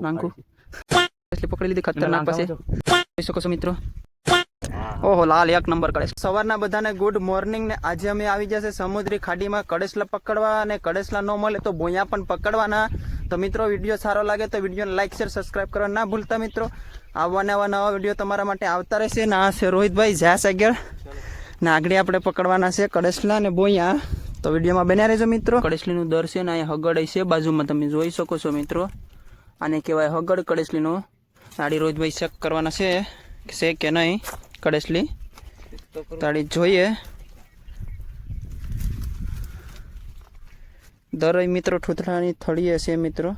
લાંગુ એટલે પકડી લીધી ખતરનાક પાસે જોઈ શકો છો મિત્રો। ઓહો લાલ એક નંબર કડેસ। સવારના બધાને ગુડ મોર્નિંગ ને આજે અમે આવી જશે સમુદ્રી ખાડીમાં કડેસલા પકડવા અને કડેસલા ન મળે તો બોયા પણ પકડવાના। તો મિત્રો વિડીયો સારો લાગે તો વિડીયોને લાઈક શેર સબસ્ક્રાઇબ કરવા ના ભૂલતા મિત્રો। આવવાના નવા વિડીયો તમારા માટે આવતા રહેશે ને આ છે રોહિતભાઈ ઝાસ આગળ ને આગળ આપણે પકડવાના છે કડેસલા ને બોયા। તો વિડીયોમાં બન્યા રહેજો મિત્રો। કડેસલીનું દર છે ને અહીંયા હગડ છે બાજુમાં તમે જોઈ શકો છો મિત્રો। આને કહેવાય હગડ કડેસલીનો। આડી રોહિતભાઈ ચેક કરવાના છે કે નહીં કડેસલી તાળી જોઈએ। દર મિત્રો ઠૂથરાની થળીએ છે મિત્રો।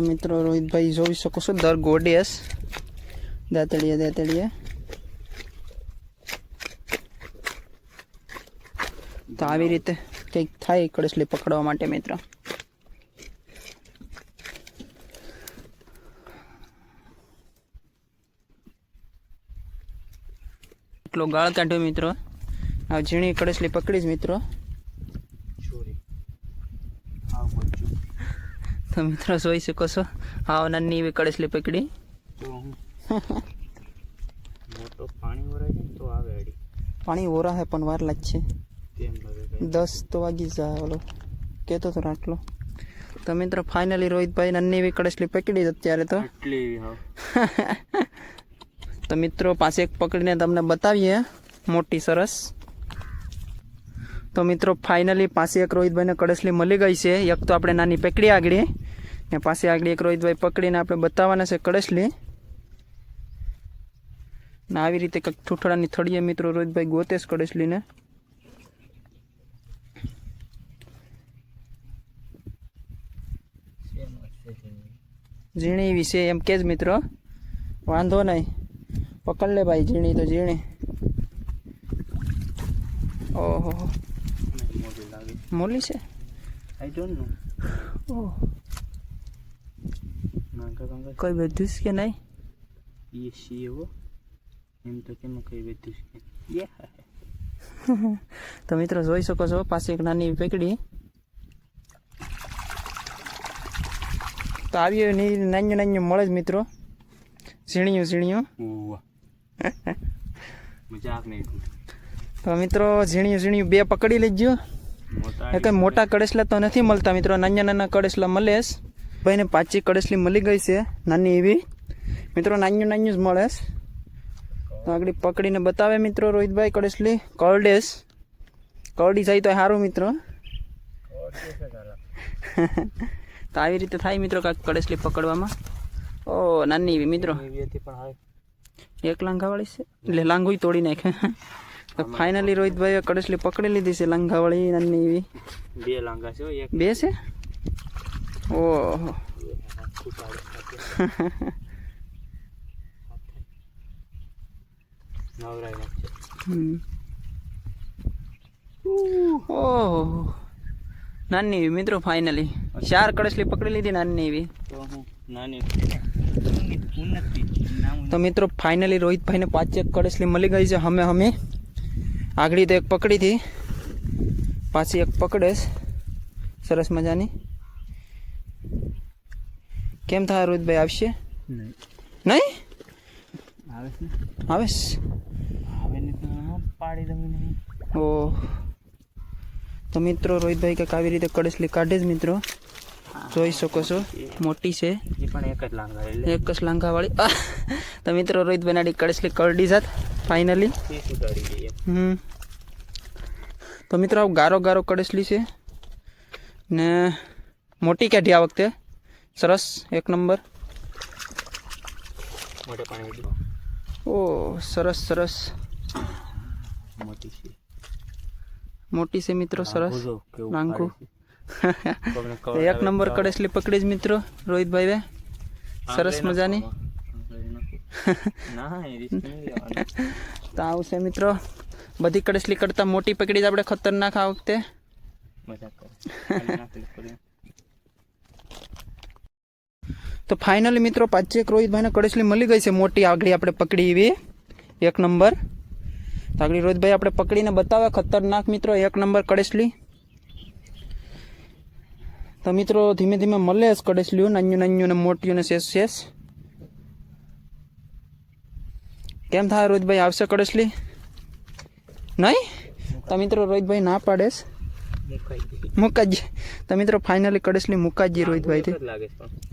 મિત્રો રોહિતભાઈ જોઈ શકો છો દર ગોડેસ દાતળીએ તો આવી રીતે કંઈક થાય કડેસલી પકડવા માટે મિત્રો। એટલો ગાળ કાઢ્યો મિત્રો। આ ઝીણી કડેસલી પકડી જ મિત્રો। તો મિત્રો જોઈ શકો છો હાવ નાની એવી કડેસલી પકડી। મોટો પાણી ઓરાય છે તો આવે આડી પાણી ઓરા હે પણ વાર લાગશે 10 તો વાગી જાય ઓલો કેતો તો આટલો। તો મિત્રો ફાઇનલી રોહિતભાઈ નાની એવી કડેસલી પકડી અત્યારે તો તો મિત્રો પાસે એક પકડીને તમને બતાવીએ મોટી સરસ। તો મિત્રો ફાઇનલી પાસે એક રોહિતભાઈને કડેસલી મળી ગઈ છે। એક તો આપણે નાની પકડી આગળ ને પાસે આગળ એક રોહિતભાઈ પકડીને આપણે બતાવવાના છે કડેસલી ને આવી રીતે કંઈક ઠૂઠડાની થળીએ મિત્રો રોહિતભાઈ ગોતે જ કડેસલીને। ઝીણી એવી છે એમ કે જ મિત્રો વાંધો નહીં પકડ લે ભાઈ ઝીણી તો ઝીણી। ઓહો મોલી છે આઈ ડોન્ટ નો ઓહ નાંગા કોઈ બધું જ કે નહીં ये સીવો એમ તો કેમ કઈ બધું છે યે તો મિત્રો જોઈ શકો છો પાસે એક નાની પકડી તો આવી નાન્યું મળે જ મિત્રો। ઝીણિયું મજાક નહીં તો મિત્રો ઝીણિયું બે પકડી લેજો। કઈ મોટા કડેસલા તો નથી મળતા મિત્રો નાના કડેસલા મળે જ। ભાઈને પાછી કડેસલી મળી ગઈ છે નાની એવી મિત્રો નાન્યું જ મળે। તો આગળ પકડીને બતાવે મિત્રો રોહિતભાઈ કડેસલી કરડી જાય તો સારું મિત્રો। તો આવી રીતે થાય મિત્રો કાંઈક કડેસલી પકડવામાં। ઓ નાની એવી મિત્રો એક લાંઘાવાળી છે એટલે લાંઘું તોડી નાખે। તો ફાઇનલી રોહિતભાઈએ કડેસલી પકડી લીધી છે લાંઘાવાળી નાની એવી। બે લાંઘા છે બે છે ઓહો ઓહો નાની એવી મિત્રો ફાઇનલી 4 કડેસલી પકડી લીધી નાની એવી। તો મિત્રો ફાઇનલી રોહિતભાઈને 5 કડેસલી મળી ગઈ છે હમે આગળી તો એક પકડી હતી પાછી એક પકડે સરસ મજાની। કેમ થાય રોહિતભાઈ આવશે નહીં આવે ઓહ તો મિત્રો રોહિતભાઈ કંઈક આવી રીતે કડેસલી કાઢે જ મિત્રો જોઈ શકો છો મોટી છે એક જ લાંઘાવાળી। તો મિત્રો રોહિતભાઈ નાડી કડેસલી કરડી જાત ફાઇનલી। તો મિત્રો આવું ગારો કડેસલી છે ને મોટી કાઢી આ વખતે સરસ એક નંબર। ઓ સરસ મોટી છે મિત્રો સરસ લાંઘું એક નંબર કડેસલી પકડી જ મિત્રો રોહિતભાઈ સરસ મજાની। તો આવું છે મિત્રો બધી કડેસલી કરતા મોટી પકડી જ આપણે ખતરનાક આ વખતે। તો ફાઇનલી મિત્રો પાછે એક રોહિતભાઈને કડેસલી મળી ગઈ છે મોટી, આગળ આપણે પકડી એવી 1 નંબર. તો આગળ રોહિતભાઈ આપણે પકડીને બતાવે ખતરનાક મિત્રો 1 નંબર કડેસલી. તો મિત્રો ધીમે ધીમે મળે જ કડેસલીઓ, નાન્યું ને મોટીઓ ને શેષ. કેમ થાય રોહિતભાઈ, આવશે કડેસલી નહીં? તો મિત્રો રોહિતભાઈ ના પાડેશ, મુકાજી. તો મિત્રો ફાઇનલી કડેસલી મુકાજી રોહિતભાઈ થી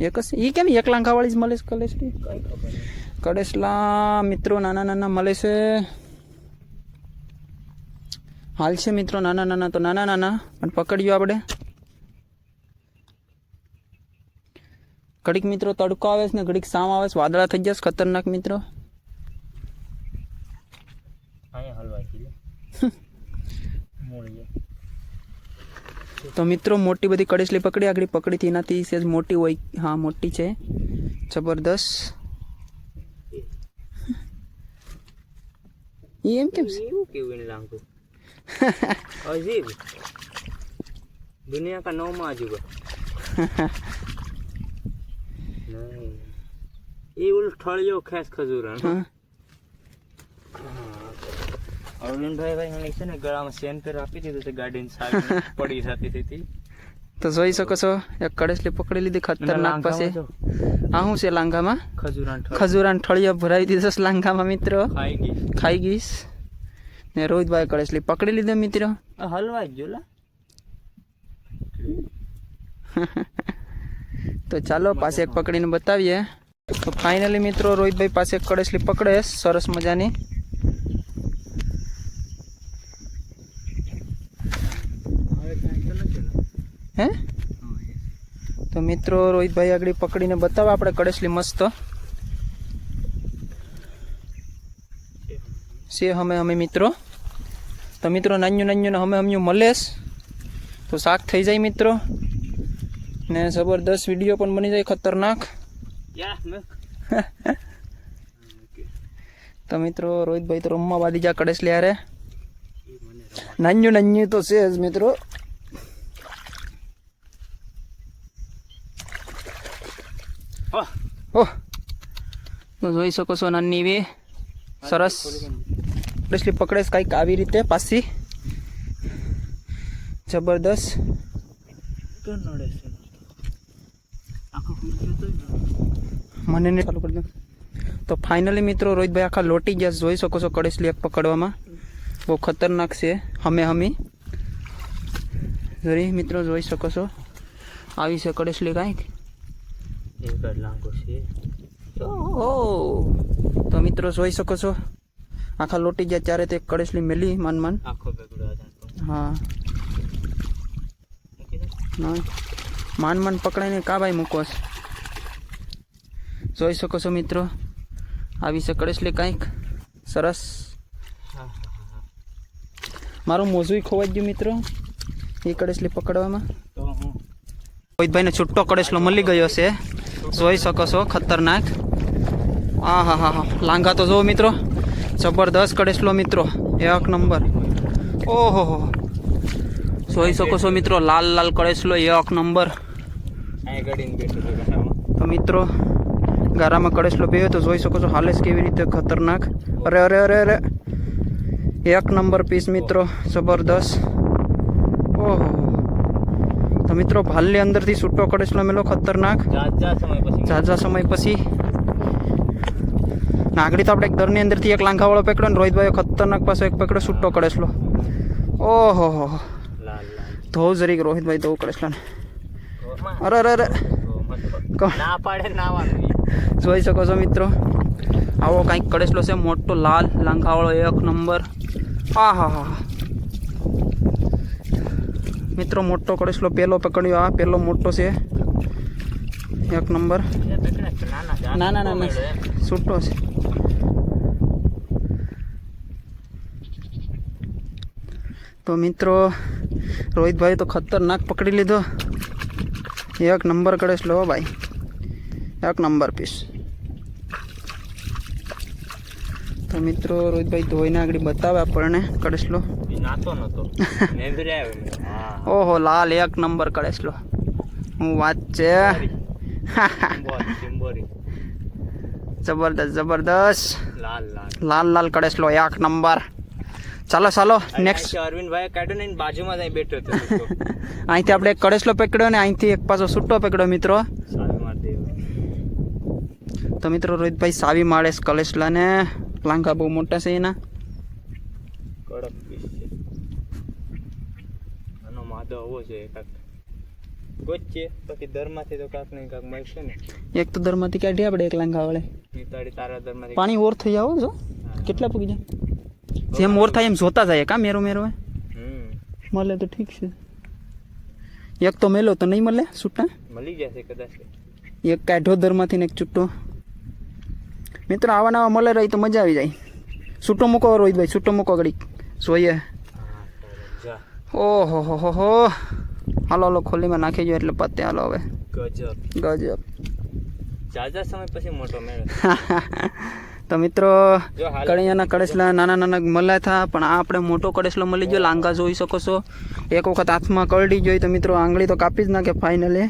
એક જ. એ કેમ એક લાંઘાવાળી જ મળે છે કડેસલી? કડેસલા મિત્રો નાના મળે છે, હાલ છે મિત્રો નાના. તો નાના પણ પકડ્યો આપણે. ઘડીક મિત્રો તડકો આવે છે ને ઘડીક સામ આવે છે, વાદળા થઈ જશે ખતરનાક મિત્રો. તો મિત્રો મોટી બધી કડેસલી પકડી, આગળ પકડી હતી એનાથી સેજ મોટી હોય. હા મોટી છે, જબરદસ્ત. એમ કેમ કેવું લાંગુ અજીબ, दुनिया का 9वां अजूबा नहीं, ये उल ठळियो खेस खजूरण. અરવિંદભાઈ મને છે ને ગળામાં સેન પર આપી દીધું તો ગાડીની સાઈડ પડી જતી હતી. તો જોઈ શકો છો એક કડેસલી પકડી લીધી ખતરનાક પાસે. આ શું છે લાંગામાં? ખજૂરાન ઠળિયો ભરાવી દીધો છે લાંગામાં મિત્રો, ખાઈ ગઈશ. ને રોહિતભાઈ કડેસલી પકડી લીધો મિત્રો, હલવા જ જોલા. તો ચાલો પાસે એક પકડીને બતાવીએ. તો ફાઇનલી મિત્રો રોહિતભાઈ પાસે એક કડેસલી પકડે સરસ મજાની. હે તો મિત્રો રોહિતભાઈ આગળ પકડીને બતાવે આપણે કડેસલી મસ્ત છે. અમે મિત્રો, તો મિત્રો નાન્યું ને હમ્યું મળેશ તો શાક થઈ જાય મિત્રો, ને જબરદસ્ત વિડીયો પણ બની જાય ખતરનાક. તો મિત્રો રોહિતભાઈ તો રમવા વાદી જા કડેસલી યારે. નાન્યું તો છે જ મિત્રો. ઓહ તો જોઈ શકો છો નાની એવી સરસ કડેસલી પકડેશ કંઈક આવી રીતે પાછી જબરદસ્ત. મને ને ચાલુ કરી દો. તો ફાઇનલી મિત્રો રોહિતભાઈ આખા લોટી ગયા, જોઈ શકો છો કડેસલી એક પકડવામાં બહુ ખતરનાક છે. હમી જોઈ મિત્રો જોઈ શકો છો આવી છે કડેસલી કાંઈક. તો મિત્રો જોઈ શકો છો આખા લોટી ગયા ત્યારે તે કડેસલી મેલી માન. હા માન પકડાઈને કા ભાઈ મૂકોસ. જોઈ શકો છો મિત્રો આવી છે કડેસલી કાંઈક સરસ. મારું મોજું ખોવાઈ ગયું મિત્રો એ કડેસલી પકડવામાં. રોહિતભાઈને છૂટો કડેસલો મળી ગયો છે, જોઈ શકો છો ખતરનાક. હા લાંગા તો જો મિત્રો જબરદસ્ત કડેસલો મિત્રો 1 નંબર. ઓહો જોઈ શકો છો મિત્રો લાલ કડેસલો 1 નંબર. તો મિત્રો ગારામાં કડેસલો બે તો જોઈ શકો છો હાલે કેવી રીતે ખતરનાક. અરે 1 નંબર પીસ મિત્રો જબરદસ્ત. ઓહો તો મિત્રો ભાલની અંદરથી છૂટો કડેસલો મેલો ખતરનાક ઝાઝા સમય પછી. નાગડી તો આપણે એક દરની અંદરથી એક લાંઘાવાળો પકડ્યો ને રોહિતભાઈ ખતરનાક પાસે એક પકડ્યો છૂટો કડેસલો. ઓહો ધો જરીક રોહિતભાઈ ધો કડેસલા ને. અરે જોઈ શકો છો મિત્રો આવો કંઈક કડેસલો છે મોટો લાલ લાંઘાવાળો 1 નંબર. હા મિત્રો મોટો કડેસલો પેલો પકડ્યો. આ પેલો મોટો છે 1 નંબર. ના છૂટો છે. તો મિત્રો રોહિતભાઈ તો ખતરનાક પકડી લીધો 1 નંબર કડેસલો ભાઈ, 1 નંબર પીસ. તો મિત્રો રોહિતભાઈ ધોઈને આગળ બતાવે આપણને કડેસલો. ઓહો લાલ 1 નંબર કડેસલો. હું વાત છે સિમ્બોરી જબરદસ્ત જબરદસ્ત લાલ લાલ લાલ લાલ કડેસલો એક નંબર. ચાલો ચાલો નેક્સ્ટ. અરવિંદભાઈ કાઢ્યો ને એની બાજુમાં જ બેઠો હતો અહીંથી આપણે એક કડેસલો પકડ્યો ને અહીંથી એક પાછો છૂટો પકડ્યો મિત્રો. સારી માર દે તો મિત્રો રોહિતભાઈ સાવી માળે કલેસલા ને લાંગા બહુ મોટા છે એના. કડક પીસ છે આનો માદો હોવો જોઈએ કાક ગોચે પછી દરમાંથી તો કાક ને કાક મળશે ને. એક તો દરમાંથી કાઢી આપણે એક લાંગા વળે નીતાડી તારા દરમાંથી પાણી ઓર થઈ આવો છો કેટલા પૂગી જાય જેમ ઓર થાય એમ જોતા જાય કા મેરો મેરો મળે તો ઠીક છે. એક તો મેલો તો નહીં મળે છૂટા મળી જશે કદાચ. એક કાઢો દરમાંથી ને એક છૂટો. મિત્રો આવા નવા મળે રહી તો મજા આવી જાય. છૂટો મૂકો રોહિતભાઈ છૂટો મૂકો ઘડીક જોઈએ. જા ઓહો હો હો હો હાલો હાલો ખોલીમાં નાખી જો એટલે પતે. હાલો હવે ગજબ ગજબ. જાજા સમય પછી મોટો મેળો. તો મિત્રો જો હાલ કડિયાના કડેસલા નાના નાના મળ્યા હતા પણ આ આપણે મોટો કડેસલો મળી ગયો. લાંગા જોઈ શકો છો. એક વખત હાથમાં કરડી જોઈ તો મિત્રો આંગળી તો કાપી જ નાખે ફાઇનલી.